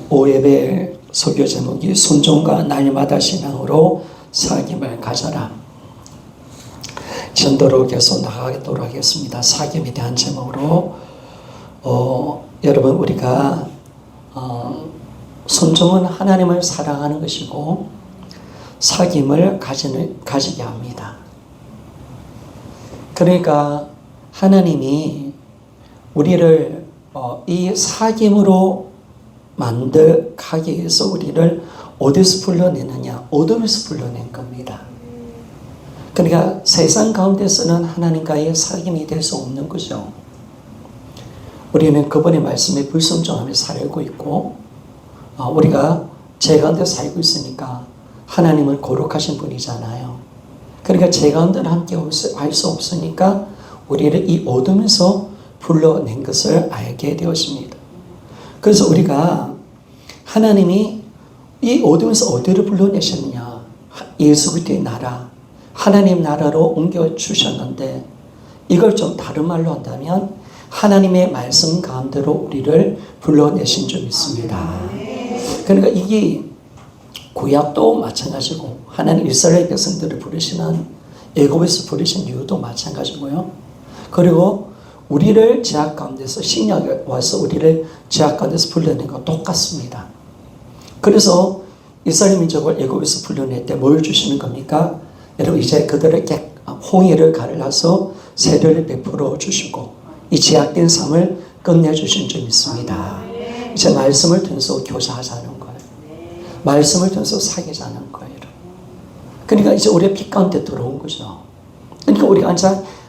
오예배 설교 제목이 순종과 날마다 신앙으로 사귐을 가져라. 전도로 계속 나가도록 하겠습니다. 사귐에 대한 제목으로 여러분 우리가 순종은 하나님을 사랑하는 것이고 사귐을 가지게 합니다. 그러니까 하나님이 우리를 이 사귐으로 만들기 위해서 우리를 어디서 불러내느냐? 어둠에서 불러낸 겁니다. 그러니까 세상 가운데서는 하나님과의 사귐이 될 수 없는 거죠. 우리는 그분의 말씀에 불순종하며 살고 있고 우리가 죄 가운데 살고 있으니까 하나님을 거룩하신 분이잖아요. 그러니까 죄 가운데는 함께 할 수 없으니까 우리를 이 어둠에서 불러낸 것을 알게 되었습니다. 그래서 우리가 하나님이 이 어둠에서 어디로 불러내셨느냐? 예수 그리스도의 나라, 하나님 나라로 옮겨주셨는데 이걸 좀 다른 말로 한다면 하나님의 말씀 가운데로 우리를 불러내신 줄 믿습니다. 그러니까 이게 구약도 마찬가지고 하나님 이스라엘 백성들을 부르시는 애굽에서 부르신 이유도 마찬가지고요. 그리고 우리를 죄악 가운데서 신약에 와서 우리를 죄악 가운데서 불러낸 거 똑같습니다. 그래서 이스라엘 민족을 애굽에서 불러낼 때 뭘 주시는 겁니까? 여러분 이제 그들을 홍해를 갈라서 세례를 베풀어 주시고 이 죄악된 삶을 끝내주신 줄 믿습니다. 이제 말씀을 통해서 교사하자는 거예요. 말씀을 통해서 사귀자는 거예요. 그러니까 이제 우리의 피 가운데 들어온 거죠. 그러니까 우리가 이제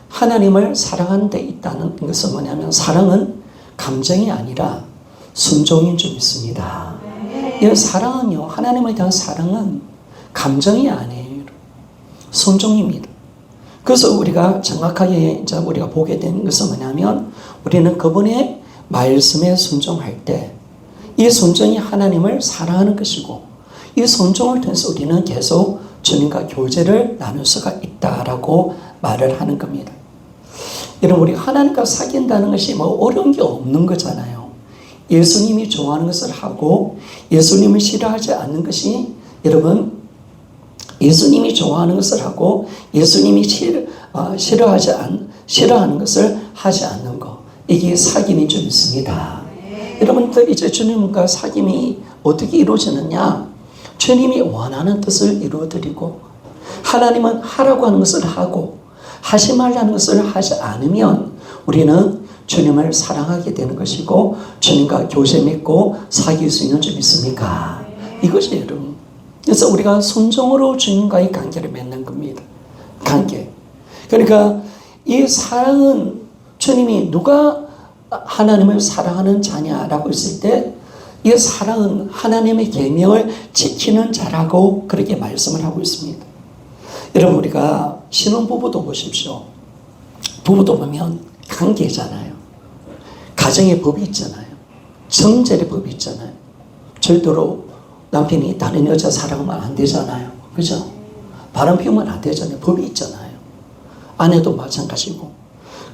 하나님을 사랑하는 데 있다는 것은 뭐냐면 사랑은 감정이 아니라 순종인 줄 믿습니다. 이 사랑은요, 하나님에 대한 사랑은 감정이 아니에요. 순종입니다. 그래서 우리가 정확하게 이제 우리가 보게 된 것은 뭐냐면 우리는 그분의 말씀에 순종할 때 이 순종이 하나님을 사랑하는 것이고 이 순종을 통해서 우리는 계속 주님과 교제를 나눌 수가 있다라고 말을 하는 겁니다. 여러분 우리가 하나님과 사귄다는 것이 뭐 어려운 게 없는 거잖아요. 예수님이 좋아하는 것을 하고 예수님을 싫어하지 않는 것이 여러분 예수님이 좋아하는 것을 하고 예수님이 싫어하는 것을 하지 않는 것, 이게 사귐인 줄 믿습니다. 여러분들 이제 주님과 사귐이 어떻게 이루어지느냐? 주님이 원하는 뜻을 이루어드리고 하나님은 하라고 하는 것을 하고 하지 말라는 것을 하지 않으면 우리는 주님을 사랑하게 되는 것이고 주님과 교제 맺고 사귈 수 있는 줄 믿습니까? 이것이 여러분. 그래서 우리가 순종으로 주님과의 관계를 맺는 겁니다. 관계. 그러니까 이 사랑은 주님이 누가 하나님을 사랑하는 자냐라고 했을 때 이 사랑은 하나님의 계명을 지키는 자라고 그렇게 말씀을 하고 있습니다. 여러분 우리가 신혼부부도 보십시오. 부부도 보면 관계잖아요. 가정의 법이 있잖아요. 정절의 법이 있잖아요. 절대로 남편이 다른 여자 사랑하면 안 되잖아요. 그죠? 바람 피우면 안 되잖아요. 법이 있잖아요. 아내도 마찬가지고.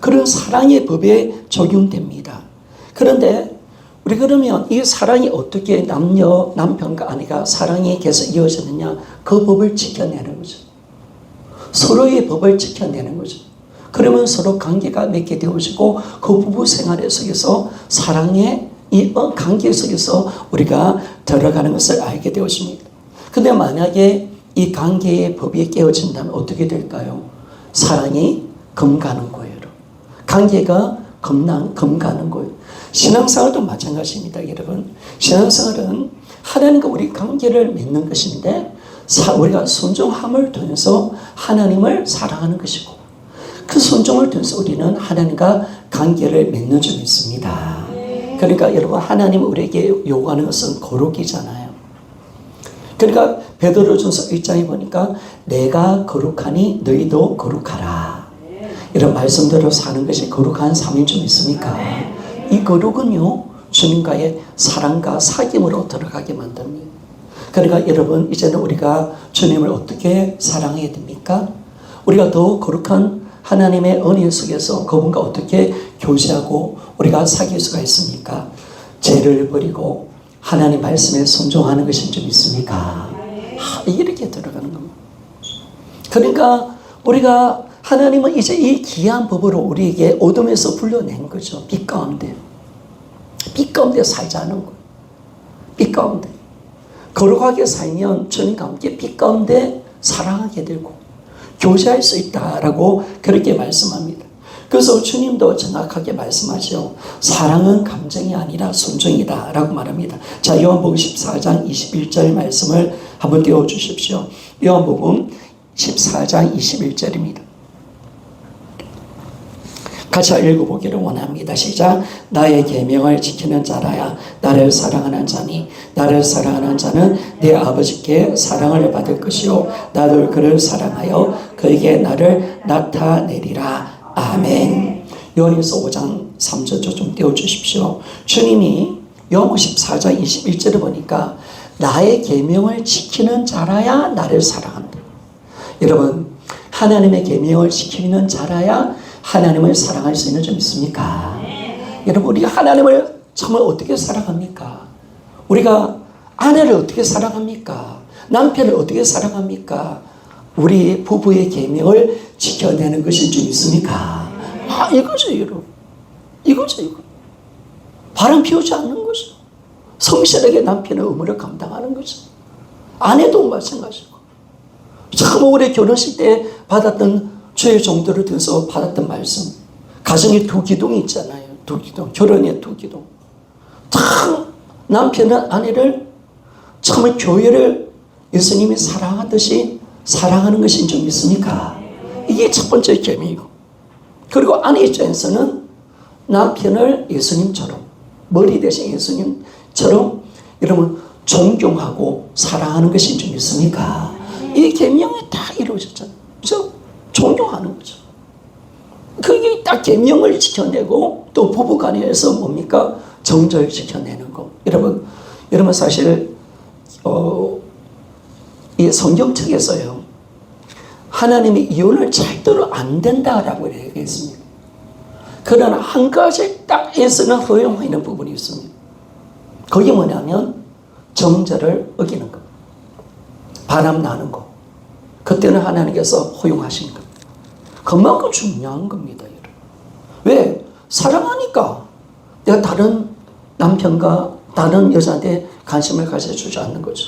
그런 사랑의 법에 적용됩니다. 그런데 우리 그러면 이 사랑이 어떻게 남편과 아내가 사랑이 계속 이어지느냐? 그 법을 지켜내는 거죠. 서로의 법을 지켜내는 거죠. 그러면 서로 관계가 맺게 되어지고 그 부부 생활에 속에서 사랑의 이 관계 속에서 우리가 들어가는 것을 알게 되었습니다. 근데 만약에 이 관계의 법이 깨어진다면 어떻게 될까요? 사랑이 금가는 거예요. 관계가 금가는 거예요. 신앙생활도 마찬가지입니다, 여러분. 신앙생활은 하나님과 우리 관계를 맺는 것인데 우리가 순종함을 통해서 하나님을 사랑하는 것이고 그 순종을 통해서 우리는 하나님과 관계를 맺는 줄 믿습니다. 그러니까 여러분 하나님은 우리에게 요구하는 것은 거룩이잖아요. 그러니까 베드로전서 1장에 보니까 내가 거룩하니 너희도 거룩하라. 이런 말씀대로 사는 것이 거룩한 삶인 줄 믿습니까? 이 거룩은요 주님과의 사랑과 사귐으로 들어가게 만듭니다. 그러니까 여러분 이제는 우리가 주님을 어떻게 사랑해야 됩니까? 우리가 더 거룩한 하나님의 은혜 속에서 그분과 어떻게 교제하고 우리가 사귈 수가 있습니까? 죄를 버리고 하나님 말씀에 순종하는 것이 좀 있습니까? 이렇게 들어가는 겁니다. 그러니까 우리가 하나님은 이제 이 귀한 법으로 우리에게 어둠에서 불러낸 거죠. 빛 가운데. 빛 가운데 살자는 거예요. 빛 가운데. 거룩하게 살면 주님과 함께 빛 가운데 사랑하게 되고 교제할 수 있다라고 그렇게 말씀합니다. 그래서 주님도 정확하게 말씀하죠. 사랑은 감정이 아니라 순종이다 라고 말합니다. 자, 요한복음 14장 21절 말씀을 한번 띄워주십시오. 요한복음 14장 21절입니다. 같이 읽어보기를 원합니다. 시작. 나의 계명을 지키는 자라야 나를 사랑하는 자니 나를 사랑하는 자는 내 아버지께 사랑을 받을 것이요 나도 그를 사랑하여 그에게 나를 나타내리라. 아멘. 요한일서 5장 3절 좀 띄워주십시오. 주님이 요한복음 14장 21절을 보니까 나의 계명을 지키는 자라야 나를 사랑한다. 여러분, 하나님의 계명을 지키는 자라야 하나님을 사랑할 수 있는 점 있습니까? 여러분, 우리가 하나님을 정말 어떻게 사랑합니까? 우리가 아내를 어떻게 사랑합니까? 남편을 어떻게 사랑합니까? 우리 부부의 계명을 지켜내는 것이 좀 있습니까? 이거죠, 여러분. 이거죠, 이거. 바람 피우지 않는 거죠. 성실하게 남편의 의무를 감당하는 거죠. 아내도 마찬가지고. 참 오래 결혼식 때 받았던 주의 정도를 들어서 받았던 말씀. 가정에 두 기둥이 있잖아요. 두 기둥. 결혼에 두 기둥. 참 남편은 아내를 정말 교회를 예수님이 사랑하듯이 사랑하는 것이 좀 있습니까? 이게 첫 번째 계명이고. 그리고 아내 입장에서는 남편을 예수님처럼 머리 대신 예수님처럼 여러분 존경하고 사랑하는 것이 좀 있습니까? 이 계명이 다 이루어졌잖아요. 그래서 존경하는 거죠. 그게 딱 계명을 지켜내고 또 부부간에서 뭡니까? 정절 지켜내는 거. 여러분 사실 이 성경책에서요 하나님이 이혼을 절대로 안 된다라고 얘기했습니다. 그러나 한 가지 딱 에서는 허용하는 부분이 있습니다. 그게 뭐냐면 정절을 어기는 것, 바람 나는 것. 그때는 하나님께서 허용하신 것. 그만큼 중요한 겁니다, 여러분. 왜? 사랑하니까 내가 다른 남편과 다른 여자한테 관심을 가져주지 않는 거죠.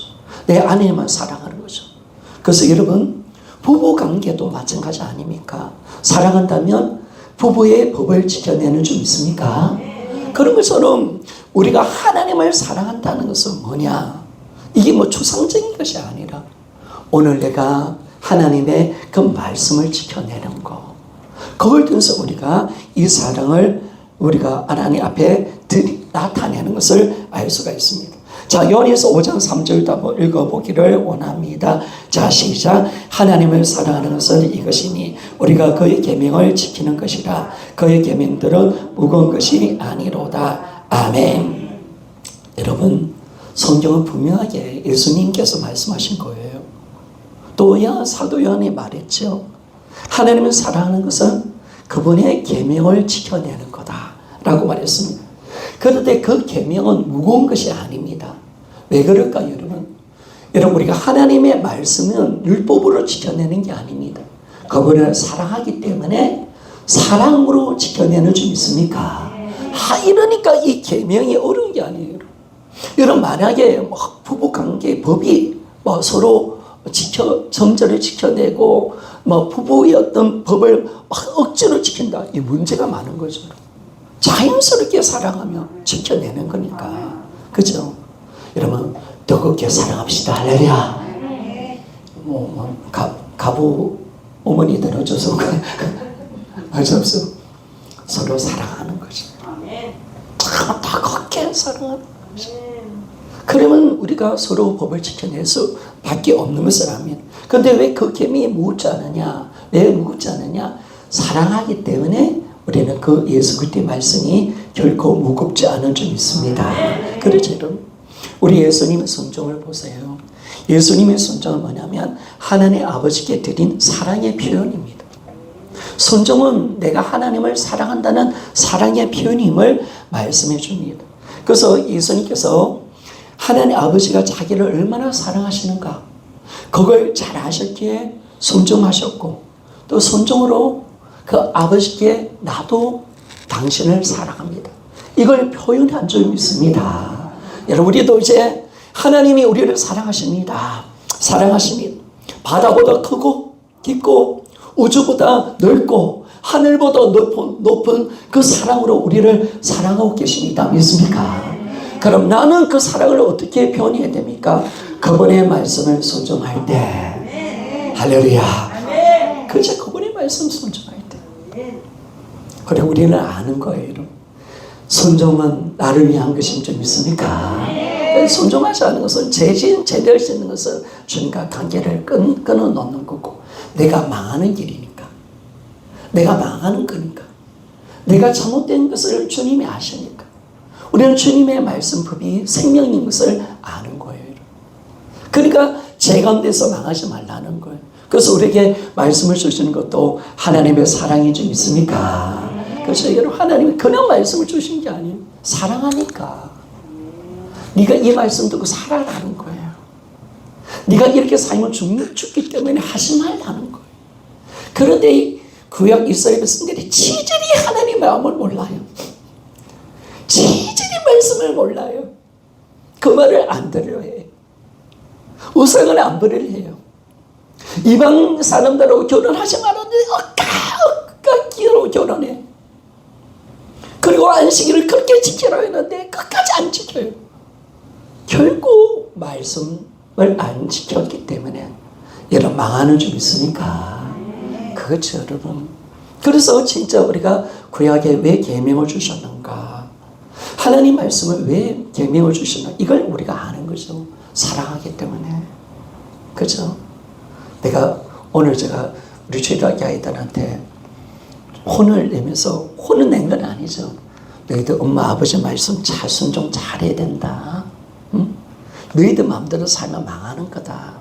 내 아내만 사랑하는 거죠. 그래서 여러분 부부 관계도 마찬가지 아닙니까? 사랑한다면 부부의 법을 지켜내는 좀 있습니까? 그런 것처럼 우리가 하나님을 사랑한다는 것은 뭐냐? 이게 뭐 추상적인 것이 아니라 오늘 내가 하나님의 그 말씀을 지켜내는 거. 그걸 통해서 우리가 이 사랑을 우리가 하나님 앞에 나타내는 것을 알 수가 있습니다. 자, 요한일서 5장 3절도 한번 읽어보기를 원합니다. 자, 시작. 하나님을 사랑하는 것은 이것이니 우리가 그의 계명을 지키는 것이라. 그의 계명들은 무거운 것이 아니로다. 아멘. 여러분, 성경은 분명하게 예수님께서 말씀하신 거예요. 또 사도 요한이 말했죠. 하나님을 사랑하는 것은 그분의 계명을 지켜내는 거다라고 말했습니다. 그런데 그 계명은 무거운 것이 아닙니다. 왜 그럴까요, 여러분? 여러분, 우리가 하나님의 말씀은 율법으로 지켜내는 게 아닙니다. 그분을 사랑하기 때문에 사랑으로 지켜내는 줄 있습니까? 이러니까 이 계명이 어려운 게 아니에요. 여러분, 만약에 부부관계 법이 서로 정절을 지켜내고 부부의 어떤 법을 억지로 지킨다. 이 문제가 많은 거죠. 자연스럽게 사랑하며 지켜내는 거니까. 그죠? 여러분, 뜨겁게 사랑합시다. 할렐루야. 가부 어머니들 어쩌서 할 수 없어. 서로 사랑하는 거지. 참 뜨겁게 사랑하는 거지. 그러면 우리가 서로 법을 지켜낼 수밖에 없는 것을 합니다. 그런데 왜 그 계명이 무겁지 않느냐? 왜 무겁지 않느냐? 사랑하기 때문에 우리는 그 예수 그리스도의 말씀이 결코 무겁지 않은 점 있습니다. 그렇죠, 여러분? 우리 예수님의 순종을 보세요. 예수님의 순종은 뭐냐면 하나님 아버지께 드린 사랑의 표현입니다. 순종은 내가 하나님을 사랑한다는 사랑의 표현임을 말씀해 줍니다. 그래서 예수님께서 하나님 아버지가 자기를 얼마나 사랑하시는가 그걸 잘 아셨기에 순종하셨고 또 순종으로 그 아버지께 나도 당신을 사랑합니다. 이걸 표현한 적이 있습니다. 여러분 우리도 이제 하나님이 우리를 사랑하십니다. 사랑하십니다. 바다보다 크고 깊고 우주보다 넓고 하늘보다 높은 그 사랑으로 우리를 사랑하고 계십니다. 믿습니까? 그럼 나는 그 사랑을 어떻게 표현해야 됩니까? 그분의 말씀을 순종할 때. 할렐루야. 그저 그분의 말씀 순종할 때. 그리고 우리는 아는 거예요. 여러분. 순종은 나를 위한 것인 줄 믿습니까? 순종하지 않는 것은 제대할 수 있는 것은 주님과 관계를 끊어놓는 거고 내가 망하는 길이니까 내가 망하는 거니까 내가 잘못된 것을 주님이 아시니까 우리는 주님의 말씀법이 생명인 것을 아는 거예요. 그러니까 제 가운데서 망하지 말라는 거예요. 그래서 우리에게 말씀을 주시는 것도 하나님의 사랑인 줄 믿습니까? 그래서 여러분 하나님이 그냥 말씀을 주신 게 아니에요. 사랑하니까 네가 이 말씀 듣고 살아라는 거예요. 네가 이렇게 살면 죽기 때문에 하지 말라는 거예요. 그런데 구약 이스라엘 백성들이 지질이 하나님의 마음을 몰라요. 지질이 말씀을 몰라요. 그 말을 안 들으려 해요. 우상을 안 버리려 해요. 이방 사람들하고 결혼하지 말았는데 억까기로 결혼해. 그리고 안식일을 그렇게 지키라 했는데 끝까지 안 지켜요. 결국 말씀을 안 지켰기 때문에 여러분 망하는 줄 믿습니까? 그렇죠 여러분. 그래서 진짜 우리가 구약에 왜 계명을 주셨는가, 하나님 말씀을 왜 계명을 주셨는가, 이걸 우리가 아는 거죠. 사랑하기 때문에. 그죠? 내가 오늘 제가 우리 초등학교 아이들한테 혼을 내면서, 혼을 낸 건 아니죠. 너희들 엄마 아버지 말씀 잘 순종 잘해야 된다. 응? 너희들 마음대로 살면 망하는 거다.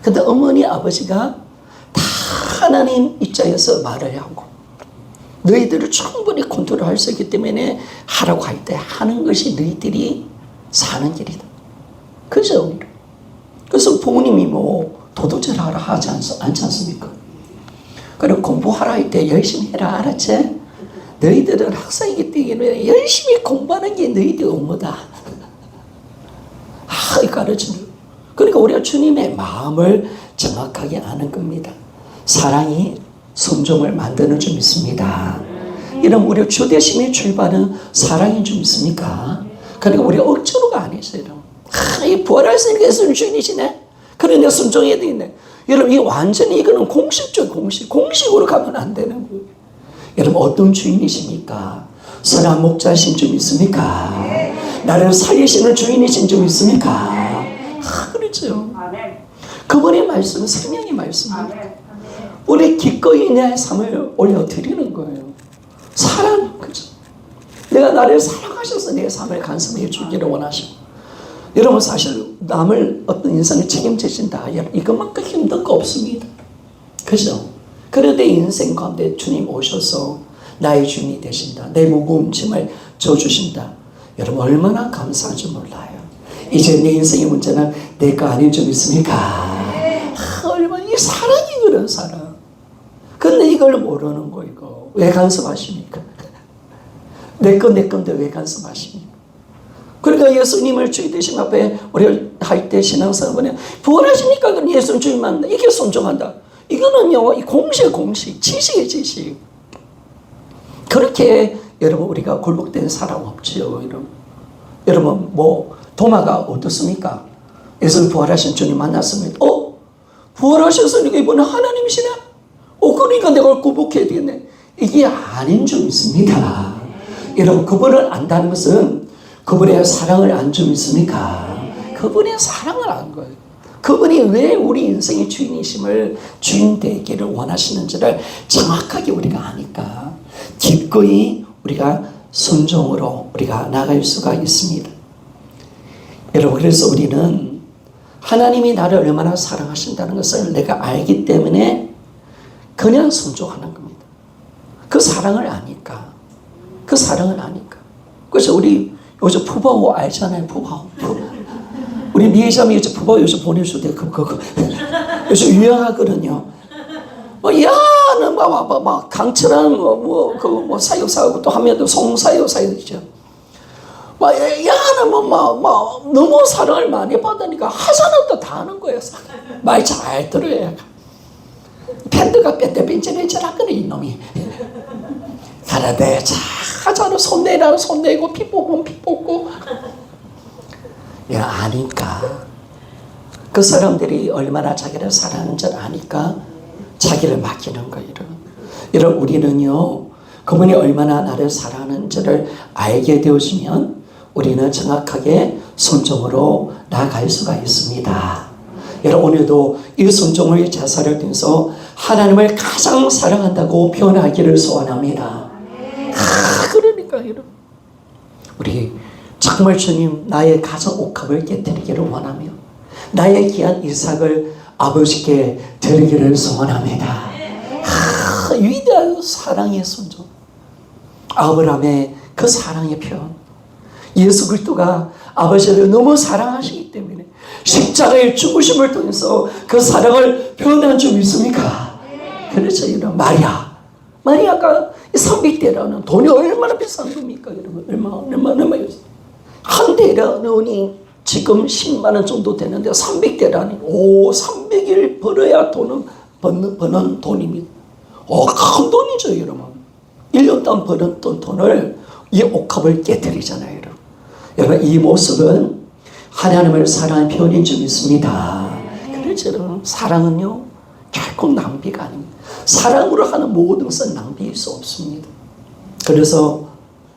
근데 어머니 아버지가 다 하나님 입장에서 말을 하고 너희들을 충분히 컨트롤할 수 있기 때문에 하라고 할 때 하는 것이 너희들이 사는 길이다. 그죠? 그래서 부모님이 뭐 도둑질 하라 하지 않지 않습니까? 그리고 공부하라 할 때 열심히 해라. 알았지? 너희들은 학생이기 때문에 열심히 공부하는 게 너희들 업무다. 가르치는. 그러니까 우리가 주님의 마음을 정확하게 아는 겁니다. 사랑이 순종을 만드는 줄 믿습니다. 이런 우리 주대심의 출발은 사랑인 줄 믿습니까? 그러니까 우리가 억지로가 아니었어요. 이 부활하시니까 예수님 주인이시네. 그러니 순종해야 되겠네. 여러분 이 완전히 이거는 공식적 공식으로 가면 안 되는 거예요. 여러분 어떤 주인이십니까? 선한 목자신 줄 믿습니까? 나를 살리시는 주인이신 줄 믿습니까? 그렇죠. 그분의 말씀은 생명의 말씀입니다. 우리 기꺼이 내 삶을 올려드리는 거예요. 사랑, 그죠? 내가 나를 사랑하셔서 내 삶을 간섭해 주기를 원하시고, 여러분 사실 남을 어떤 인생을 책임지신다, 이것만큼 힘든 거 없습니다. 그죠? 그런데 인생 가운데 주님 오셔서 나의 주인이 되신다, 내 무거운 짐을 져주신다. 여러분 얼마나 감사한 줄 몰라요. 이제 내 인생의 문제는 내 거 아닌 줄 믿습니까? 얼마나 이 사랑이 그런 사랑. 근데 이걸 모르는 거 이거 왜 간섭하십니까? 내 건데 왜 간섭하십니까? 그러니까 예수님을 주인 되신 앞에 우리가 할 때 신앙생활에 부활하십니까? 그럼 예수님 주인만 이게 순종한다. 이거는요 이 공식 지식의 지식. 그렇게 여러분 우리가 굴복된 사람 없지요. 여러분 뭐 도마가 어떻습니까? 예수님 부활하신 주님 만났습니다. 부활하셨으니까 이번에 하나님이시네? 그러니까 내가 굴복해야 되겠네. 이게 아닌 줄 믿습니다. 여러분 그분을 안다는 것은 그분의 사랑을 안 줄 믿습니까? 그분의 사랑을 안 거예요. 그분이 왜 우리 인생의 주인이심을 주인 되기를 원하시는지를 정확하게 우리가 아니까 기꺼이 우리가 순종으로 우리가 나갈 수가 있습니다. 여러분 그래서 우리는 하나님이 나를 얼마나 사랑하신다는 것을 내가 알기 때문에 그냥 순종하는 겁니다. 그 사랑을 아니까. 그래서 우리 요즘 푸바오 알잖아요. 푸바오. 우리 미애자매 요즘 부모 요즘 보내줄 때 그거 요즘 유행하거든요. 야는 막 강철한 뭐 사육사하고 또 하면 또 송사육사이죠. 야는 너무 사랑을 많이 받으니까 하자는 또 다 하는 거예요. 말 잘 들어야. 팬드가 뺀질뺀질하거든 이놈이. 가라데 하자는 손내라는 손내고 피 뽑으면 피 뽑고. 야 아니까 그 사람들이 얼마나 자기를 사랑하는 줄 아니까 자기를 맡기는 거예요. 여러분 우리는요 그분이 얼마나 나를 사랑하는지를 알게 되어지면 우리는 정확하게 순종으로 나아갈 수가 있습니다. 여러분 오늘도 이 순종의 제사를 통해서 하나님을 가장 사랑한다고 표현하기를 소원합니다. 그러니까 여러분 우리 정말 주님 나의 가정 옥합을 깨뜨리기를 원하며 나의 귀한 이삭을 아버지께 드리기를 소원합니다. 위대한 사랑의 순종 아브라함의 그 사랑의 표현 예수 그리스도가 아버지를 너무 사랑하시기 때문에 십자가의 죽으심을 통해서 그 사랑을 표현한 줄 믿습니까? 그렇죠 여러분 마리아가 300대라는 돈이 얼마나 비싼 겁니까 여러분 얼마나 한 대라는이 지금 10만 원 정도 되는데 300대라니 300일 벌어야 버는 돈입니다. 큰 돈이죠 여러분. 1년 동안 벌었던 돈을 이 옥합을 깨뜨리잖아요 여러분. 이 모습은 하나님을 사랑하는 표현인 줄 믿습니다. 그렇죠 여러분. 사랑은요 결코 낭비가 아닙니다. 사랑으로 하는 모든 것은 낭비일 수 없습니다. 그래서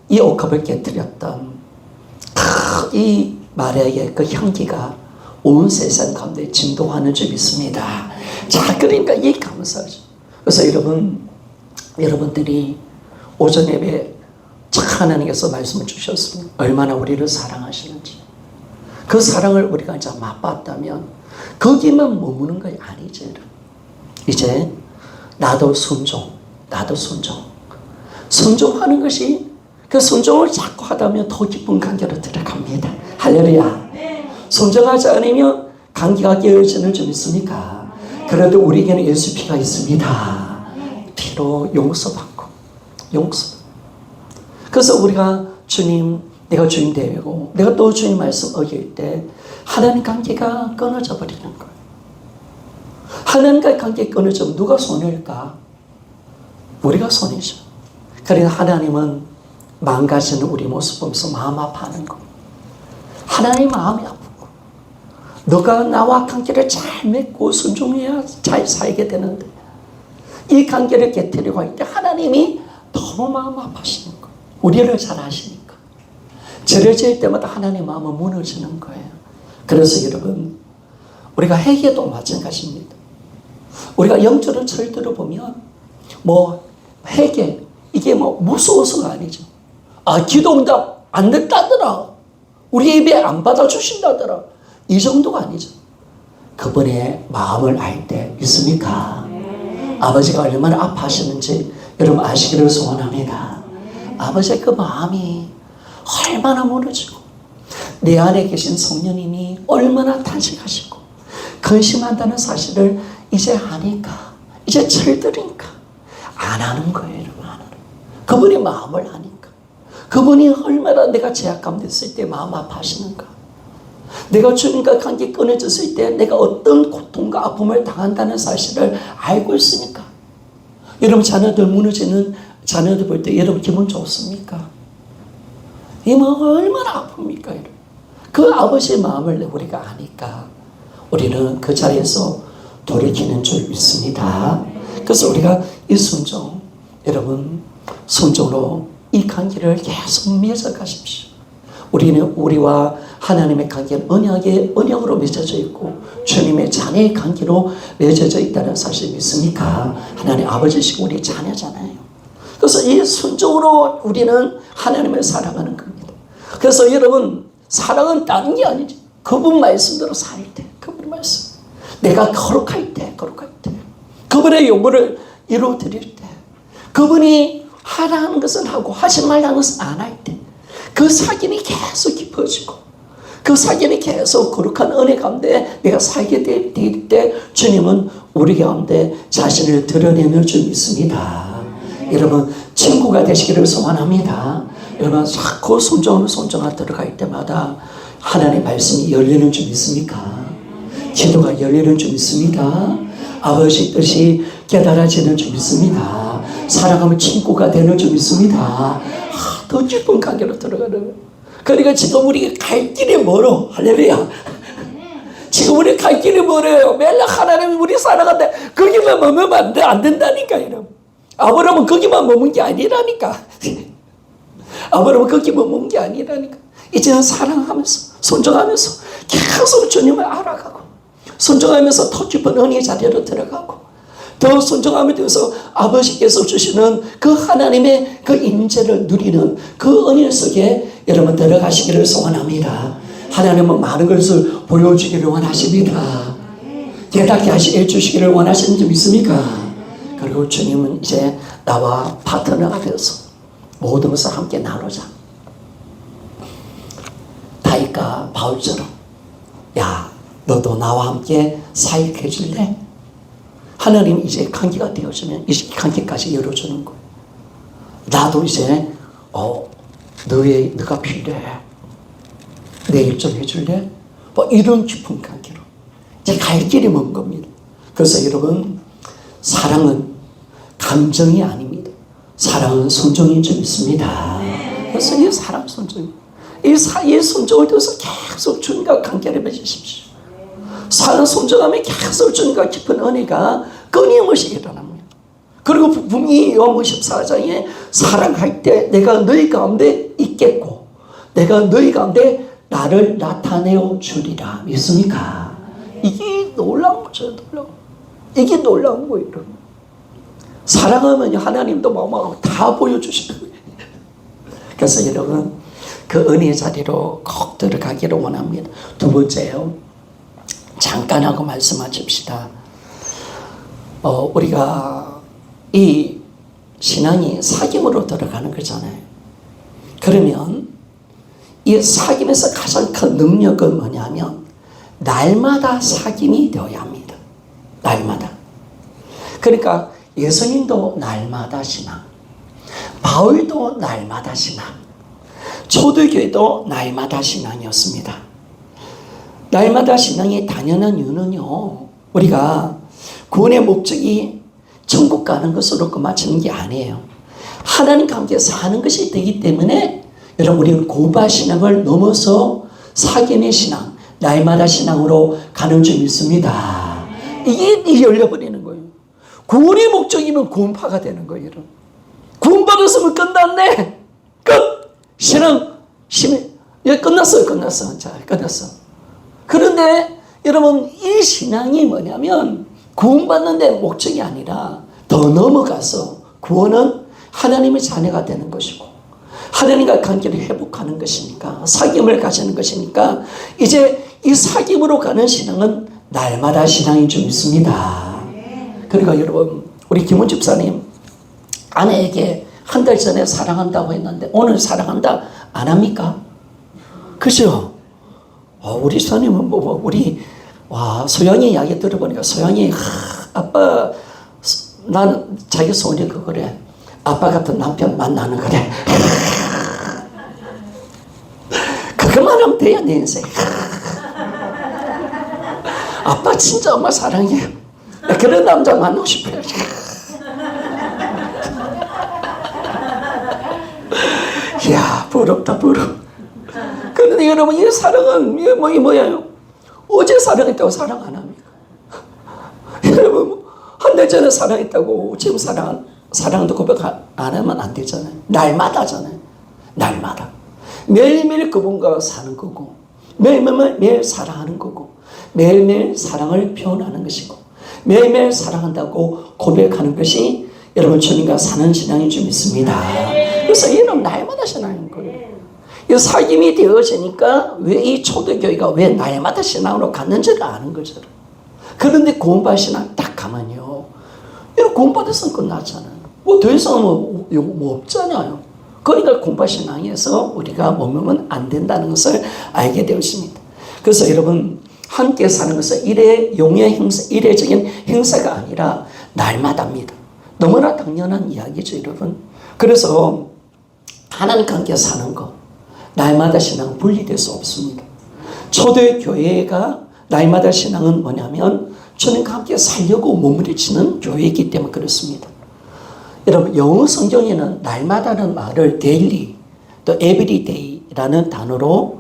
이 옥합을 깨뜨렸던 이 마리아의 그 향기가 온 세상 가운데 진동하는 줄 믿습니다. 자, 그러니까 이 감사죠. 그래서 여러분들이 오전 예배 하나님께서 말씀을 주셨습니다. 얼마나 우리를 사랑하시는지. 그 사랑을 우리가 이제 맛봤다면 거기만 머무는 것이 아니죠. 이제 나도 순종하는 것이 그 순종을 자꾸 하다면 더 깊은 관계로 들어갑니다. 할렐루야. 순종하지 않으면 관계가 깨어지는 줄 믿습니까? 그래도 우리에게는 예수 피가 있습니다. 피로 용서받고 그래서 우리가 주님 내가 주님 되고 내가 또 주님 말씀 어길 때 하나님 관계가 끊어져 버리는 거예요. 하나님과의 관계 끊어지면 누가 손해일까? 우리가 손해죠. 그러나 하나님은 망가지는 우리 모습 보면서 마음 아파하는 거. 하나님 마음이 아프고 너가 나와 관계를 잘 맺고 순종해야 잘 살게 되는데 이 관계를 깨뜨리고 할 때 하나님이 너무 마음 아파하시는 거예요. 우리를 잘 아시니까. 죄를 지을 때마다 하나님의 마음은 무너지는 거예요. 그래서 여러분 우리가 회개도 마찬가지입니다. 우리가 영적으로 절대로 보면 회개 이게 무서워서가 아니죠. 기도응답 안 됐다더라. 우리 예배 안 받아주신다더라. 이 정도가 아니죠. 그분의 마음을 알 때 있습니까? 아버지가 얼마나 아파하시는지 여러분 아시기를 소원합니다. 아버지의 그 마음이 얼마나 무너지고 내 안에 계신 성령님이 얼마나 탄식하시고 근심한다는 사실을 이제 아니까 이제 철들으니까 안 하는 거예요. 여러분 안 하는 거예요. 그분의 마음을 아니까 그분이 얼마나 내가 죄악 가운데 있을 때 마음 아파하시는가 내가 주님과 관계 끊어졌을 때 내가 어떤 고통과 아픔을 당한다는 사실을 알고 있으니까 여러분 자녀들 무너지는 자녀들 볼 때 여러분 기분 좋습니까? 이 마음 얼마나 아픕니까? 여러분. 그 아버지의 마음을 우리가 아니까 우리는 그 자리에서 돌이키는 줄 믿습니다. 그래서 우리가 이 순종 여러분 순종으로 이 관계를 계속 맺어 가십시오. 우리는 우리와 하나님의 관계는 언약으로 맺어져 있고 주님의 자녀의 관계로 맺어져 있다는 사실 믿습니까? 하나님 아버지시고 우리 자녀잖아요. 그래서 이 순종으로 우리는 하나님을 사랑하는 겁니다. 그래서 여러분 사랑은 다른 게 아니지. 그분 말씀대로 살 때 그분의 말씀 내가 거룩할 때 그분의 요구를 이루어드릴 때 그분이 하라는 것을 하고 하지 말라는 것을 안 할 때 그 사귐이 계속 깊어지고 그 사귐이 계속 거룩한 은혜 가운데 내가 살게 될 때 주님은 우리 가운데 자신을 드러내는 줄 믿습니다. 여러분 친구가 되시기를 소원합니다. 여러분 자꾸 순종을 들어갈 때마다 하나님의 말씀이 열리는 줄 믿습니까? 기도가 열리는 줄 믿습니다. 아버지 뜻이 깨달아지는 줄 믿습니다. 사랑하면 친구가 되는 줄 믿습니다. 더 깊은 관계로 들어가는 거예요. 그러니까 지금 우리가 갈 길이 멀어. 할렐루야. 지금 우리 갈 길이 멀어요. 맨날 하나님이 우리 살아간다. 거기만 머물면 안 된다니까. 여러분. 아브라함은 거기만 머문 게 아니라니까. 아브라함은 거기만 머문 게 아니라니까. 이제는 사랑하면서 순종하면서 계속 주님을 알아가고 순종하면서 더 깊은 은혜의 자리로 들어가고 더 순종하면서 아버지께서 주시는 그 하나님의 그 임재를 누리는 그 은혜 속에 여러분 들어가시기를 소원합니다. 하나님은 많은 것을 보여주기를 원하십니다. 깨닫게 해주시기를 원하시는 줄 믿습니까? 그리고 주님은 이제 나와 파트너가 되어서 모든 것을 함께 나누자. 다윗과 바울처럼 야 너도 나와 함께 사역해 줄래? 하나님 이제 관계가 되어지면 이제 관계까지 열어주는 거예요. 나도 이제 너가 필요해. 내 일 좀 해줄래? 뭐 이런 깊은 관계로 이제 갈 길이 먼 겁니다. 그래서 여러분 사랑은 감정이 아닙니다. 사랑은 순종인 줄 믿습니다. 그래서 이 사랑 순종, 이 순종을 통해서 계속 주님과 관계를 맺으십시오. 사랑 순종하면 계속 주님과 깊은 은혜가 끊임없이 일어납니다. 그리고 분명히 요한복음 14장에 사랑할 때 내가 너희 가운데 있겠고 내가 너희 가운데 나를 나타내어 주리라. 믿습니까? 이게 놀라운 거죠. 이게 놀라운 거예요. 사랑하면 하나님도 마음하고 다 보여주시는 거예요. 그래서 여러분 그 은혜의 자리로 꼭 들어가기를 원합니다. 두 번째요. 잠깐 하고 말씀하십시다. 우리가 이 신앙이 사귐으로 들어가는 거잖아요. 그러면 이 사귐에서 가장 큰 능력은 뭐냐면 날마다 사귐이 되어야 합니다. 날마다. 그러니까 예수님도 날마다 신앙, 바울도 날마다 신앙, 초대교회도 날마다 신앙이었습니다. 날마다 신앙이 당연한 이유는요, 우리가 구원의 목적이 천국 가는 것으로 끝마치는 게 아니에요. 하나님과 함께 사는 것이 되기 때문에 여러분 우리는 고바 신앙을 넘어서 사귐의 신앙, 날마다 신앙으로 가는 줄 믿습니다. 이게 열려버리는 거예요. 구원의 목적이면 구원파가 되는 거예요. 구원받았으면 끝났네. 끝. 신앙 끝났어요. 자, 끝났어. 그런데 여러분 이 신앙이 뭐냐면 구원받는 데 목적이 아니라 더 넘어가서 구원은 하나님의 자녀가 되는 것이고 하나님과 관계를 회복하는 것이니까 사귐을 가지는 것이니까 이제 이 사귐으로 가는 신앙은 날마다 신앙인 줄 믿습니다. 그러니까 여러분 우리 김원 집사님 아내에게 한 달 전에 사랑한다고 했는데 오늘 사랑한다 안 합니까? 그죠? 우리 집사님은 우리 소영이 이야기 들어보니까 소영이 아빠 나는 자기 소원이 그거래. 아빠 같은 남편 만나는 거래. 그것만 하면 돼요 내 인생. 아빠 진짜 엄마 사랑해. 그런 남자 만나고 싶어요. 이야 부럽다 부러워. 그런데 여러분 이 사랑은 이 뭐예요? 어제 사랑했다고 사랑 안 합니까? 여러분 한 달 전에 사랑했다고 지금 사랑도 고백 안 하면 안 되잖아요. 날마다잖아요. 날마다 매일매일 그분과 사는 거고 매일 사랑하는 거고 매일매일 사랑을 표현하는 것이고 매일매일 사랑한다고 고백하는 것이 여러분 주님과 사는 신앙인 줄 믿습니다. 그래서 이는 날마다 신앙인 거예요. 이 사귐이 되어지니까 왜 이 초대교회가 왜 날마다 신앙으로 갔는지를 아는 거죠. 그런데 구원받은 신앙 딱 가면요, 이런 구원받았으면 끝났잖아요. 뭐 더 이상 뭐 없잖아요. 그러니까 구원받은 신앙에서 우리가 머물면 안 된다는 것을 알게 되었습니다. 그래서 여러분, 함께 사는 것은 용의 행사, 일회적인 행사가 아니라 날마다입니다. 너무나 당연한 이야기죠, 여러분. 그래서 하나님과 함께 사는 것, 날마다 신앙 분리될 수 없습니다. 초대교회가 날마다 신앙은 뭐냐면 주님과 함께 살려고 몸부림치는 교회이기 때문에 그렇습니다. 여러분, 영어 성경에는 날마다는 말을 daily, 또 everyday라는 단어로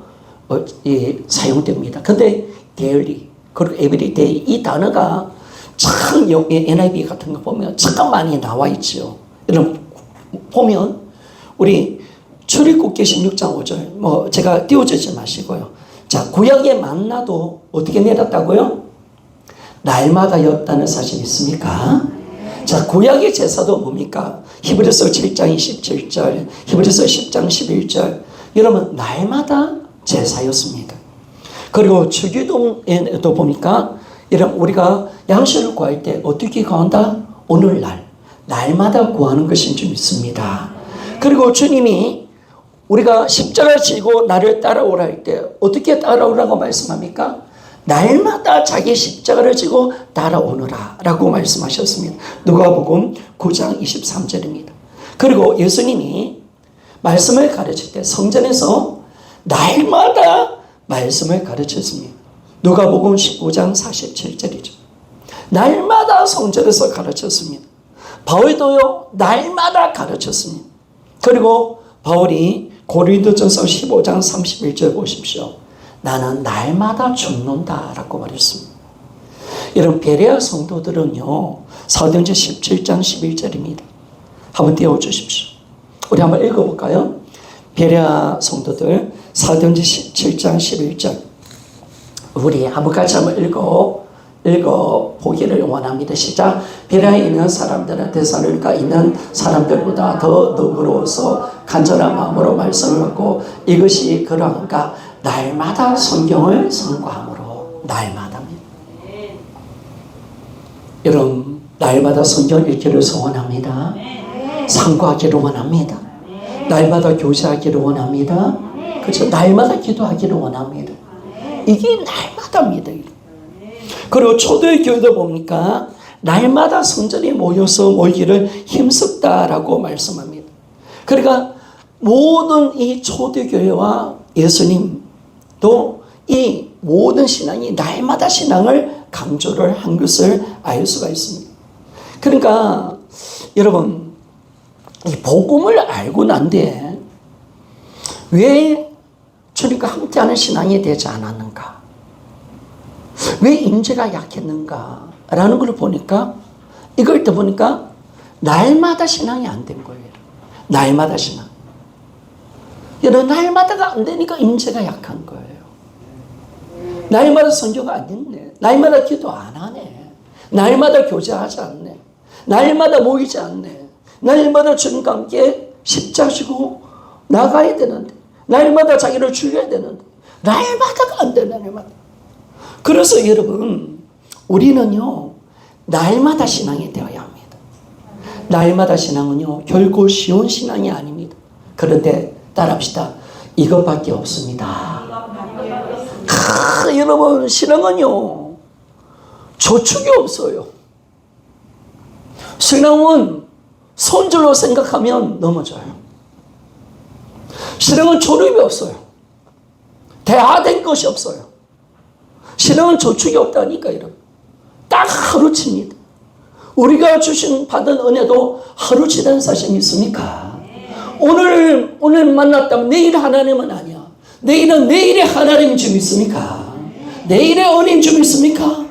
사용됩니다. 근데 daily, 그리고 everyday 이 단어가 참 NIV 같은 거 보면 참 많이 나와 있죠. 여러분 보면 우리 출애굽기 16장 5절 제가 띄워주지 마시고요. 자, 구약에 만나도 어떻게 내렸다고요? 날마다였다는 사실 있습니까? 자, 구약의 제사도 뭡니까? 히브리서 7장 27절, 히브리서 10장 11절. 여러분, 날마다 제사였습니다. 그리고 주기도에도 보니까 여러분, 우리가 양식을 구할 때 어떻게 구한다? 오늘날, 날마다 구하는 것인 줄 믿습니다. 그리고 주님이 우리가 십자가를 지고 나를 따라오라 할 때 어떻게 따라오라고 말씀합니까? 날마다 자기 십자가를 지고 따라오너라 라고 말씀하셨습니다. 누가복음 9장 23절입니다. 그리고 예수님이 말씀을 가르칠 때 성전에서 날마다 말씀을 가르쳤습니다. 누가복음 19장 47절이죠. 날마다 성전에서 가르쳤습니다. 바울도요, 날마다 가르쳤습니다. 그리고 바울이 고린도전서 15장 31절 보십시오. 나는 날마다 죽는다 라고 말했습니다. 여러분, 베레아 성도들은요, 사도행전 17장 11절입니다. 한번 띄워주십시오. 우리 한번 읽어볼까요? 베레아 성도들 사도행전 17장 11절 우리 한번 같이 한번 읽어보기를 원합니다. 시작. 베레아에 있는 사람들은 데살로니가 있는 사람들보다 더 너그러워서 간절한 마음으로 말씀을 받고 이것이 그러한가 날마다 성경을 선고함으로 날마다입니다. 여러분, 날마다 성경 읽기를 소원합니다. 상고하기를 원합니다. 날마다 교제하기를 원합니다. 그렇죠? 날마다 기도하기를 원합니다. 이게 날마다입니다. 그리고 초대교회도 보니까 날마다 성전에 모여서 모이기를 힘썼다라고 말씀합니다. 그러니까 모든 이 초대교회와 예수님도 이 모든 신앙이 날마다 신앙을 강조를 한 것을 알 수가 있습니다. 그러니까 여러분, 이 복음을 알고 난 뒤에 왜 주님과 함께하는 신앙이 되지 않았는가? 왜 임재가 약했는가? 라는 걸 보니까 이걸 때 보니까 날마다 신앙이 안 된 거예요. 날마다 신앙. 여러분, 날마다가 안 되니까 임재가 약한 거예요. 날마다 선교가 안 됐네. 날마다 기도 안 하네. 날마다 교제하지 않네. 날마다 모이지 않네. 날마다 주님과 함께 십자가 지고 나가야 되는데, 날마다 자기를 죽여야 되는데, 날마다가 안 되네, 날마다. 그래서 여러분, 우리는요, 날마다 신앙이 되어야 합니다. 날마다 신앙은요, 결코 쉬운 신앙이 아닙니다. 그런데 따라합시다. 이것밖에 없습니다. 여러분, 신앙은요, 저축이 없어요. 신앙은 손줄로 생각하면 넘어져요. 신앙은 졸업이 없어요. 대화된 것이 없어요. 신앙은 저축이 없다니까, 여러분. 딱 하루치입니다. 우리가 받은 은혜도 하루치다는 사실 믿습니까? 오늘 만났다면 내일 하나님은 아니야. 내일은 내일의 하나님 줄 믿습니까? 내일의 은혜인 줄 믿습니까?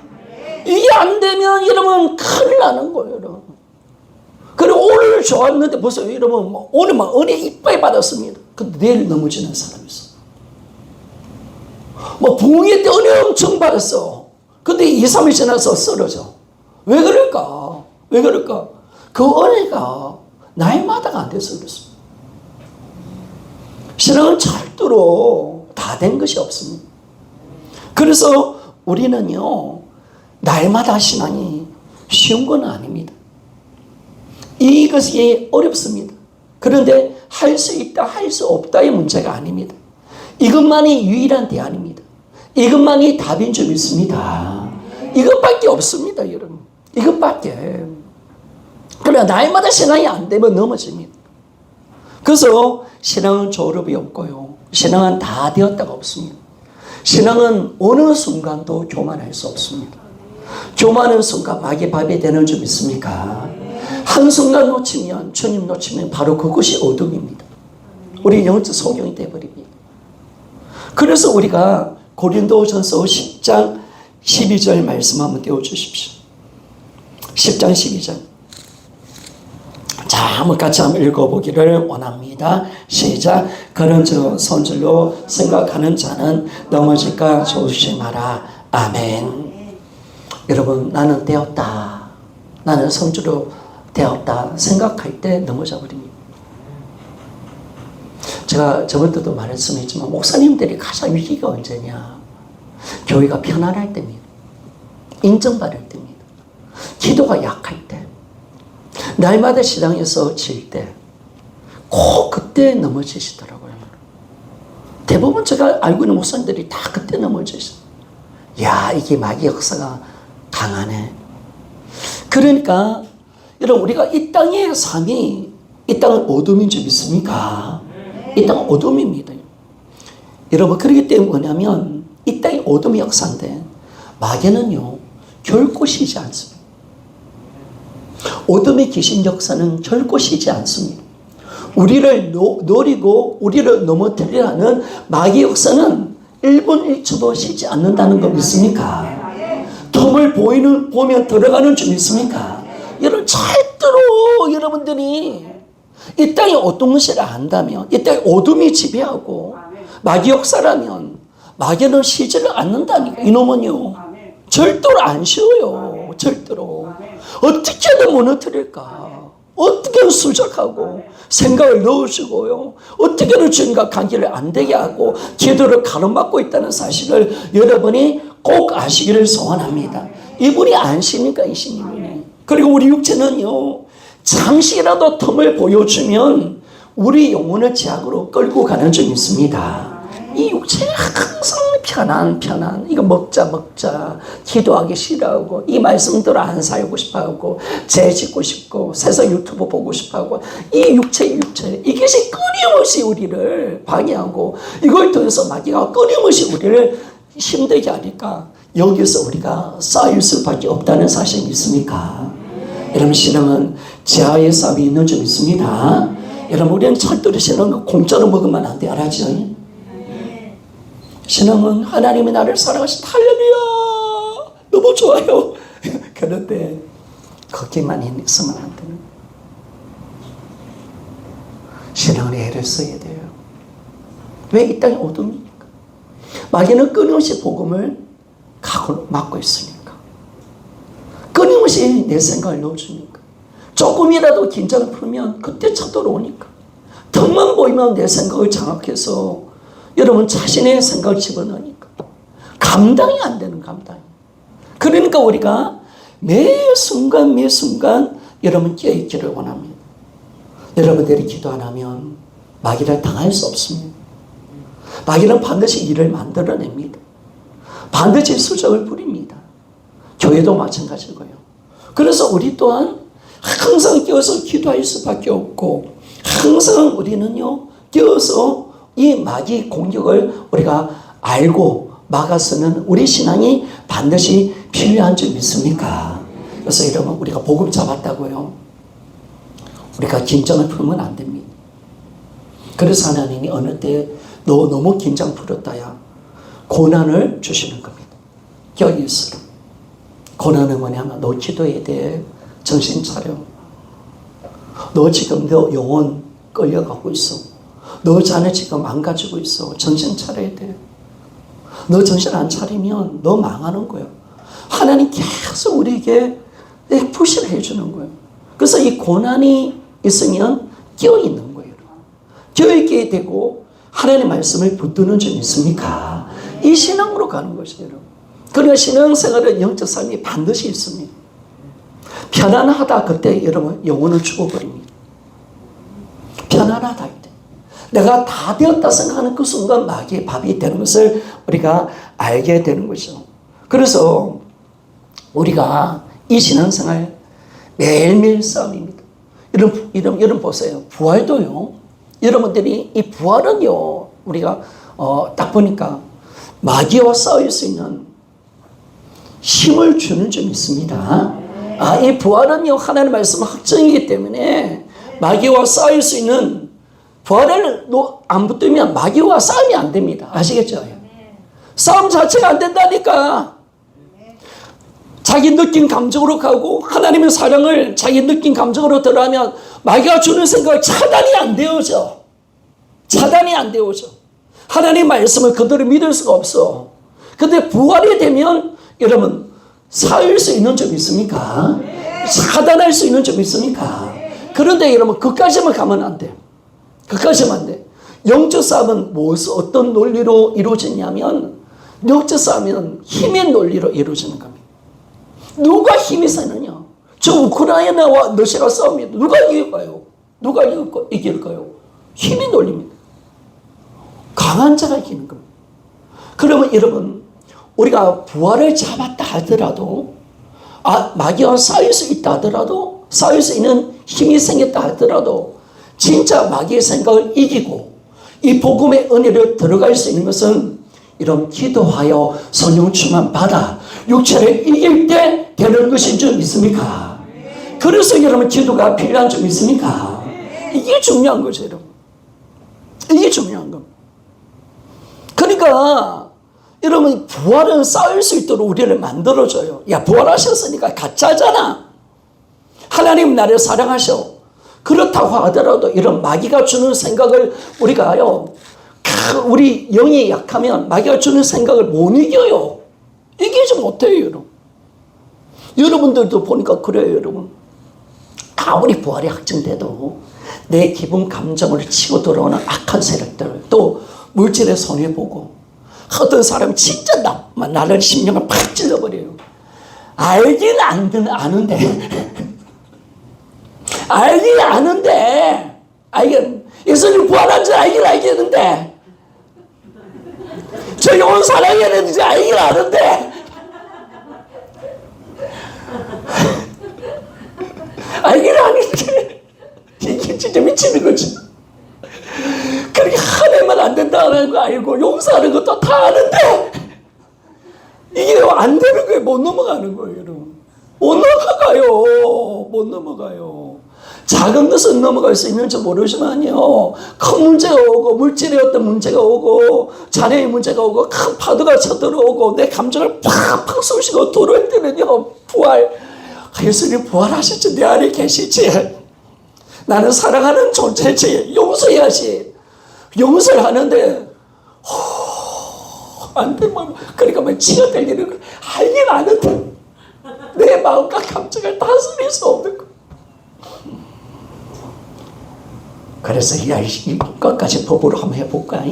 이게 안 되면 여러분 큰일 나는 거예요, 여러분. 그리고 오늘 좋았는데 벌써 여러분 오늘 막 은혜 이빨 받았습니다. 근데 내일 넘어지는 사람이 있어. 부흥회 때 은혜 엄청 받았어. 근데 2, 3일 지나서 쓰러져. 왜 그럴까? 왜 그럴까? 그 은혜가 날마다가 안 돼서 그렇습니다. 신앙은 절대로 다 된 것이 없습니다. 그래서 우리는요, 날마다 신앙이 쉬운 건 아닙니다. 이것이 어렵습니다. 그런데 할 수 있다, 할 수 없다의 문제가 아닙니다. 이것만이 유일한 대안입니다. 이것만이 답인 줄 믿습니다. 이것밖에 없습니다, 여러분. 이것밖에. 그러나 날마다 신앙이 안 되면 넘어집니다. 그래서 신앙은 졸업이 없고요. 신앙은 다 되었다가 없습니다. 신앙은 어느 순간도 교만할 수 없습니다. 교만한 순간 마귀의 밥이 되는 줄 믿습니까? 한순간 놓치면, 주님 놓치면 바로 그것이 어둠입니다. 우리 영적 소경이 되어버립니다. 그래서 우리가 고린도전서 10장 12절 말씀 한번 띄워주십시오. 10장 12절. 자, 한번 같이 한번 읽어보기를 원합니다. 시작. 그런 저 손질로 생각하는 자는 넘어질까 조심하라. 아멘. 여러분, 나는 되었다, 나는 성주로 되었다 생각할 때 넘어져 버립니다. 제가 저번 때도 말씀했지만 목사님들이 가장 위기가 언제냐? 교회가 편안할 때입니다. 인정받을 때입니다. 기도가 약할 때, 날마다 시장에서 질 때, 꼭 그때 넘어지시더라고요. 대부분 제가 알고 있는 목사님들이 다 그때 넘어지시더라고요. 야, 이게 마귀 역사가 강하네. 그러니까 여러분, 우리가 이 땅의 삶이, 이 땅은 어둠인 줄 믿습니까? 이 땅은 어둠입니다. 여러분, 그렇기 때문에 뭐냐면 이 땅이 어둠의 역사인데 마귀는요 결코 쉬지 않습니다. 어둠의 귀신 역사는 결코 쉬지 않습니다. 우리를 노리고 우리를 넘어뜨리라는 마귀 역사는 1분 1초도 쉬지 않는다는 거 믿습니까? 틈을 보면 들어가는 줄 믿습니까? 여러분, 절대로 여러분들이 이 땅이 어떤 것을 안다면, 이 땅에 어둠이 지배하고 마귀 역사라면 마귀는 쉬지를 않는다니까. 이놈은요 절대로 안 쉬어요. 절대로. 어떻게든 무너뜨릴까, 어떻게든 수적하고 생각을 넣으시고요, 어떻게든 주님과 관계를 안 되게 하고 기도를 가로막고 있다는 사실을 여러분이 꼭 아시기를 소원합니다. 이분이 안 쉬니까 이 신님이. 그리고 우리 육체는요 잠시라도 틈을 보여주면 우리 영혼을 제약으로 끌고 가는 줄 믿습니다. 이 육체는 항상 편안 이거 먹자 기도하기 싫어하고 이 말씀대로 안 살고 싶어하고 죄 짓고 싶고 세상 유튜브 보고 싶어하고 이 육체 이것이 끊임없이 우리를 방해하고 이걸 통해서 마귀가 끊임없이 우리를 힘들게 하니까 여기서 우리가 쌓일 수밖에 없다는 사실 믿습니까? 여러분, 신앙은 지하의 싸움이 있는 줄 믿습니다. 여러분, 우리는 절대로 신앙은 공짜로 먹으면 안 돼. 알았죠? 신앙은 하나님이 나를 사랑하신 할렐루야 너무 좋아요. 그런데 거기만 있으면 안 되는. 신앙은 애를 써야 돼요. 왜 이 땅이 어둠입니까? 마귀는 끊임없이 복음을 막고 있으니까. 끊임없이 내 생각을 넣어주니까. 조금이라도 긴장을 풀면 그때 쳐들어오니까. 틈만 보이면 내 생각을 장악해서 여러분 자신의 생각을 집어넣으니까 감당이 안 되는 감당이. 그러니까 우리가 매 순간 여러분 깨어있기를 원합니다. 여러분들이 기도 안 하면 마귀를 당할 수 없습니다. 마귀는 반드시 일을 만들어냅니다. 반드시 수적을 부립니다. 교회도 마찬가지고요. 그래서 우리 또한 항상 깨어서 기도할 수밖에 없고 항상 우리는요 깨어서 이 마귀 공격을 우리가 알고 막아서는 우리 신앙이 반드시 필요한 줄 믿습니까? 그래서 여러분, 우리가 복음 잡았다고요 우리가 긴장을 풀면 안 됩니다. 그래서 하나님이 어느 때 너 너무 긴장 풀었다야 고난을 주시는 겁니다. 여기 있으라. 고난은 뭐냐면 너 기도해야 돼. 정신 차려. 너 지금 너 영혼 끌려가고 있어. 너 자네 지금 망가지고 있어. 정신 차려야 돼. 너 정신 안 차리면 너 망하는 거야. 하나님 계속 우리에게 푸시를 해주는 거예요. 그래서 이 고난이 있으면 깨어있는 거예요. 깨어있게 되고 하나님의 말씀을 붙드는 줄 믿습니까? 이 신앙으로 가는 것이에요. 그러나 신앙생활은 영적 삶이 반드시 있습니다. 편안하다 그때 여러분 영혼을 죽어버립니다. 편안하다 할 때. 내가 다 되었다 생각하는 그 순간 마귀의 밥이 되는 것을 우리가 알게 되는 거죠. 그래서 우리가 이 신앙생활 매일매일 싸움입니다. 여러분 보세요. 부활도요. 여러분들이 이 부활은요. 우리가 딱 보니까 마귀와 싸울 수 있는 힘을 주는 점이 있습니다. 이 부활은요. 하나님의 말씀 확정이기 때문에 마귀와 싸울 수 있는 부활을 안 붙들면 마귀와 싸움이 안 됩니다. 아시겠죠? 싸움 자체가 안 된다니까. 자기 느낀 감정으로 가고 하나님의 사랑을 자기 느낀 감정으로 들어가면 마귀가 주는 생각을 차단이 안 되어져. 차단이 안 되어져. 하나님의 말씀을 그대로 믿을 수가 없어. 근데 부활이 되면 여러분 싸울 수 있는 점이 있습니까? 차단할 수 있는 점이 있습니까? 그런데 여러분 그까지만 가면 안 돼. 그까지만 안 돼. 영적 싸움은 어떤 논리로 이루어지냐면 영적 싸움은 힘의 논리로 이루어지는 겁니다. 누가 힘이 세느냐? 저 우크라이나와 러시아가 싸웁니다. 누가 이길까요? 누가 이길까요? 힘이 논리입니다. 강한 자가 이기는 겁니다. 그러면 여러분 우리가 부활을 잡았다 하더라도 마귀와 싸울 수 있다 하더라도 싸울 수 있는 힘이 생겼다 하더라도 진짜 마귀의 생각을 이기고 이 복음의 은혜를 들어갈 수 있는 것은 이런 기도하여 성령 충만 받아 육체를 이길 때 되는 것인 줄 믿습니까? 그래서 여러분 기도가 필요한 줄 믿습니까? 이게 중요한 거죠, 여러분. 이게 중요한 겁니다. 그러니까 여러분 부활은 싸울 수 있도록 우리를 만들어줘요. 야, 부활하셨으니까 가짜잖아. 하나님 나를 사랑하셔. 그렇다고 하더라도 이런 마귀가 주는 생각을 우리가요, 우리 영이 약하면 마귀가 주는 생각을 못 이겨요. 이기지 못해요, 여러분. 여러분들도 보니까 그래요, 여러분. 아무리 부활이 확정돼도 내 기분 감정을 치고 들어오는 악한 세력들, 또 물질의 손해보고 어떤 사람이 진짜 나를 심령을 팍 찔러버려요. 알긴 아는데 알긴 아는데 예수님 부활한 줄 알긴 알겠는데 저 영혼 사랑해야 되는지 알긴 아는데 알긴 아는데 이게 진짜 미치는 거지. 그렇게 하나님만 안 된다는 거 알고 용서하는 것도 다 아는데 이게 안 되는 거예요. 못 넘어가는 거예요, 여러분. 못 넘어가요. 작은 것은 넘어갈 수 있는지 모르지만요, 큰 문제가 오고 물질의 어떤 문제가 오고 자녀의 문제가 오고 큰 파도가 쳐들어오고 내 감정을 팍팍 쑤시고 들어올 때는요, 예수님 부활하셨지, 내 안에 계시지, 나는 사랑하는 존재지, 용서해야지. 용서를 하는데 안 되면 그러니까 막 치가 들리는 거 알긴 아는데 내 마음과 감정을 다스릴 수 없는 거. 그래서 이것까지 법으로 한번 해볼까?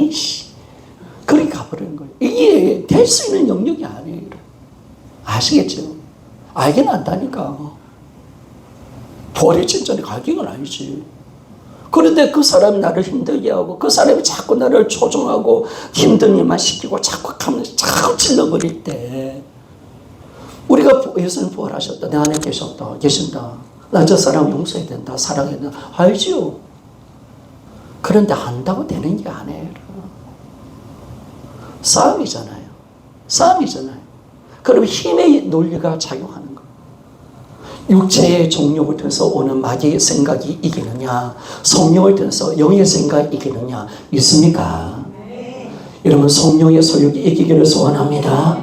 그렇게 가버리는 거예요. 이게 될 수 있는 영역이 아니에요. 아시겠죠? 알긴 안다니까. 부활의 진전에 갈기는 아니지. 그런데 그 사람이 나를 힘들게 하고 그 사람이 자꾸 나를 조종하고 힘든 일만 시키고 자꾸 찔러버릴 때 우리가 예수님 부활하셨다, 내 안에 계신다, 나 저 사람 용서해야 된다, 사랑해야 된다 알지요. 그런데 한다고 되는 게 아니에요. 싸움이잖아요. 그럼 힘의 논리가 작용하는 거예요. 육체의 정욕을 통해서 오는 마귀의 생각이 이기느냐, 성령을 통해서 영의 생각이 이기느냐 믿습니까? 여러분 성령의 소욕이 이기기를 소원합니다.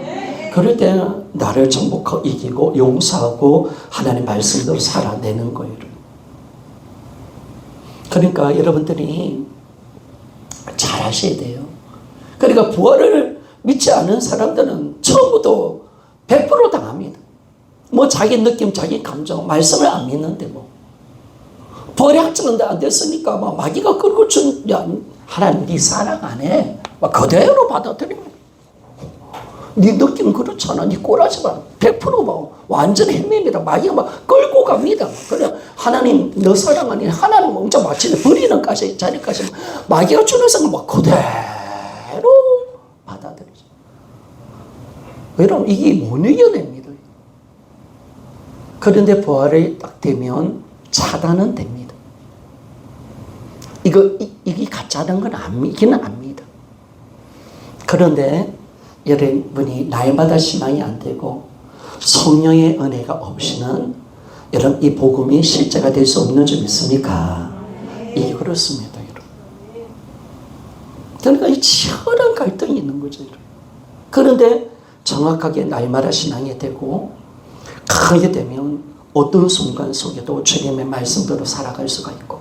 그럴 때 나를 정복하고 이기고 용서하고 하나님의 말씀대로 살아내는 거예요. 그러니까 여러분들이 잘 하셔야 돼요. 그러니까 부활을 믿지 않은 사람들은 처음부터 100% 당합니다. 뭐 자기 느낌, 자기 감정, 말씀을 안 믿는데 뭐 부활이 확정인데 안 됐으니까 막 마귀가 끌고 준, 야, 하나님 네 사랑 안 해. 막 그대로 받아들입니다. 네 느낌 그렇잖아. 네 꼬라지 마. 100% 막 완전 헤매입니다. 마귀가 막 끌고 갑니다. 그래 하나님 너 사랑하니 하나님 먼저 마치 버리는 자리까지 마귀가 주는 생각 막 그대로 받아들이죠. 여러분 이게 못 이겨냅니다. 그런데 부활이 딱 되면 차단은 됩니다. 이게 가짜는 건 이기는 압니다. 그런데 여러분이 날마다 신앙이 안 되고 성령의 은혜가 없이는 여러분 이 복음이 실제가 될 수 없는 줄 믿습니까? 이게 그렇습니다, 여러분. 그러니까 이 치열한 갈등이 있는 거죠, 여러분. 그런데 정확하게 날마다 신앙이 되고 강하게 되면 어떤 순간 속에도 주님의 말씀대로 살아갈 수가 있고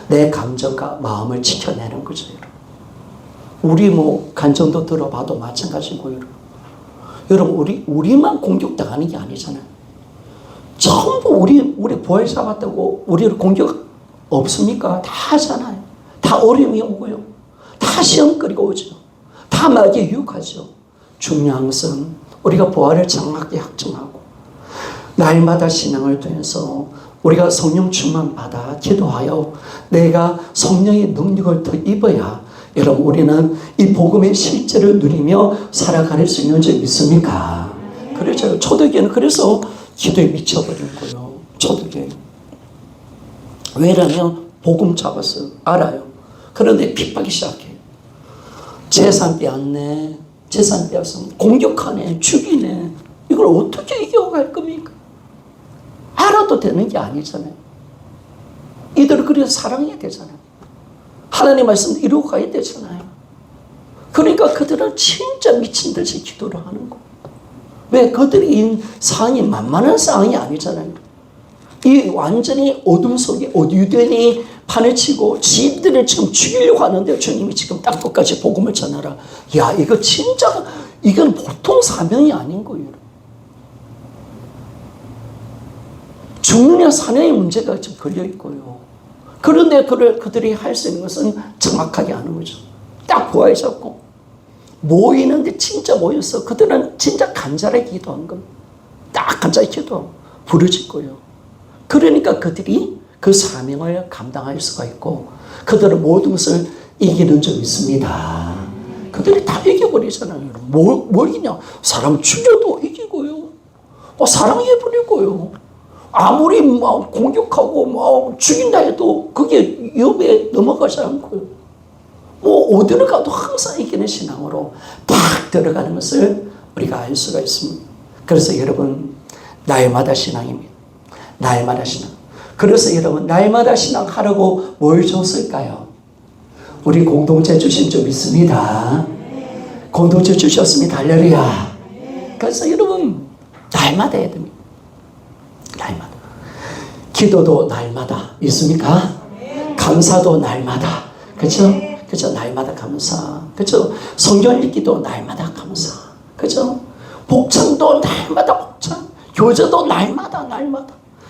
내 감정과 마음을 지켜내는 거죠, 여러분. 우리 간정도 들어봐도 마찬가지고, 여러분, 우리만 공격당하는 게 아니잖아요. 전부 우리 부활 잡았다고 우리를 공격 없습니까? 다 하잖아요. 다 어려움이 오고요. 다 시험거리가 오죠. 다 마귀에 유혹하죠. 중요한 것은 우리가 부활을 정확하게 확증하고 날마다 신앙을 통해서 우리가 성령 충만 받아 기도하여 내가 성령의 능력을 더 입어야 여러분 우리는 이 복음의 실제를 누리며 살아갈 수 있는 줄 믿습니까? 그렇죠. 초대교회는 그래서 기도에 미쳐버린 거예요. 초대교회. 왜냐면 복음 잡았어요. 알아요. 그런데 핍박이 시작해요. 재산 빼앗네. 재산 빼앗으면 공격하네. 죽이네. 이걸 어떻게 이겨갈 겁니까? 알아도 되는 게 아니잖아요. 이들을 그래서 사랑해야 되잖아요. 하나님 말씀 이루고 가야 되잖아요. 그러니까 그들은 진짜 미친 듯이 기도를 하는 거예요. 왜? 그들이 상황이 만만한 상황이 아니잖아요. 이 완전히 어둠 속에 유대인이 판을 치고 지들을 지금 죽이려고 하는데 주님이 지금 땅끝까지 복음을 전하라. 야, 이거 진짜 이건 보통 사명이 아닌 거예요. 죽느냐 사느냐의 문제가 지금 걸려 있고요. 그런데 그들이 할 수 있는 것은 정확하게 아는 거죠. 딱 부활 잡고 모이는데 진짜 모였어. 그들은 진짜 간절하게 기도한 겁니다. 딱 간절하게 기도 부르짖고요. 그러니까 그들이 그 사명을 감당할 수가 있고 그들은 모든 것을 이기는 줄 믿습니다. 그들이 다 이겨버리잖아요. 뭘 이기냐? 사람 죽여도 이기고요. 사랑해버리고요. 아무리 공격하고 죽인다 해도 그게 위협에 넘어가지 않고요. 어디를 가도 항상 이기는 신앙으로 딱 들어가는 것을 우리가 알 수가 있습니다. 그래서 여러분 날마다 신앙입니다. 날마다 신앙. 그래서 여러분 날마다 신앙 하라고 뭘 줬을까요? 우리 공동체 주신 줄 믿습니다. 공동체 주셨습니다. 할렐루야. 그래서 여러분 날마다 해야 됩니다. 날마다. 기도도 날마다 있습니까? 감사도 날마다. 그렇죠? 그렇죠? 날마다 감사. 그렇죠? 성경 읽기도 날마다 감사. 그렇죠? 복창도 날마다 복창. 교제도 날마다.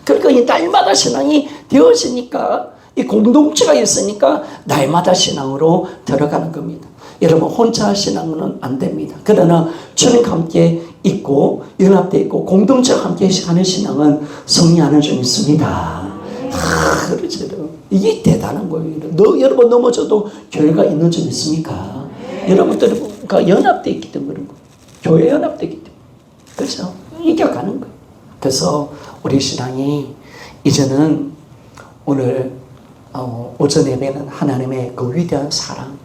그러니까 이 날마다 신앙이 되어지니까 이 공동체가 있으니까 날마다 신앙으로 들어가는 겁니다. 여러분 혼자 신앙은 안 됩니다. 그러나 주님과 함께 있고 연합되어 있고 공동체와 함께 하는 신앙은 승리하는 줄 믿습니다. 그렇죠. 이게 대단한 거예요. 여러분 넘어져도 교회가 있는 줄 믿습니까? 여러분들과 연합되어 있기 때문에 그런 거예요. 교회 연합되어 있기 때문에. 그렇죠. 이겨가는 거예요. 그래서 우리 신앙이 이제는 오늘 오전 예배는 하나님의 그 위대한 사랑,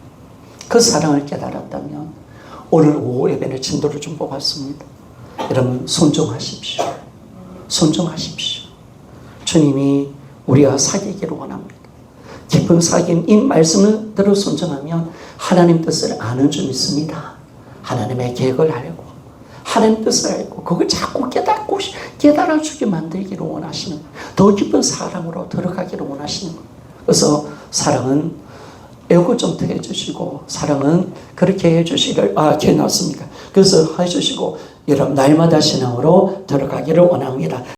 그 사랑을 깨달았다면 오늘 오후 예배는 진도를 좀 뽑았습니다. 여러분 순종하십시오. 순종하십시오. 주님이 우리와 사귀기를 원합니다. 깊은 사귐 이 말씀을 들어 순종하면 하나님 뜻을 아는 줄 믿습니다. 하나님의 계획을 알고 하나님 뜻을 알고 그걸 자꾸 깨달아주게 만들기를 원하시는 더 깊은 사랑으로 들어가기를 원하시는 거예요. 그래서 사랑은 애고점도 해주시고 사랑은 그렇게 해주시기를 해놨습니까? 그래서 해주시고 여러분 날마다 신앙으로 들어가기를 원합니다.